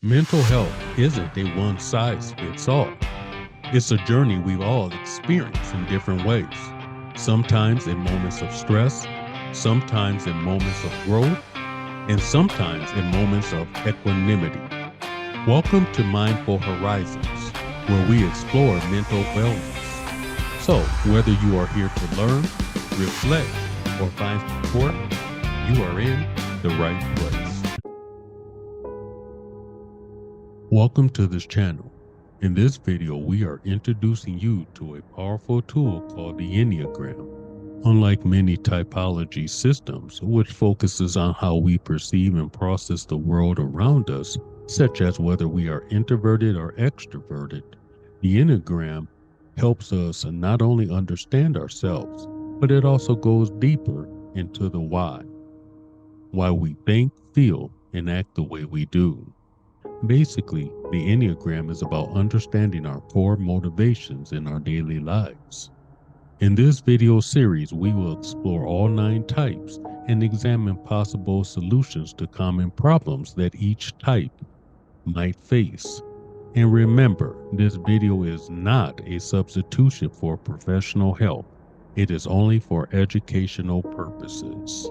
Mental health isn't a one size fits all. It's a journey we've all experienced in different ways. Sometimes in moments of stress, sometimes in moments of growth, and sometimes in moments of equanimity. Welcome to Mindful Horizons, where we explore mental wellness. So, whether you are here to learn, reflect, or find support, you are in the right place. Welcome to this channel. In this video, we are introducing you to a powerful tool called the Enneagram. Unlike many typology systems, which focuses on how we perceive and process the world around us, such as whether we are introverted or extroverted, the Enneagram helps us not only understand ourselves, but it also goes deeper into the why we think, feel, and act the way we do. Basically, the Enneagram is about understanding our core motivations in our daily lives. In this video series, we will explore all 9 types and examine possible solutions to common problems that each type might face. And remember, this video is not a substitution for professional help. It is only for educational purposes.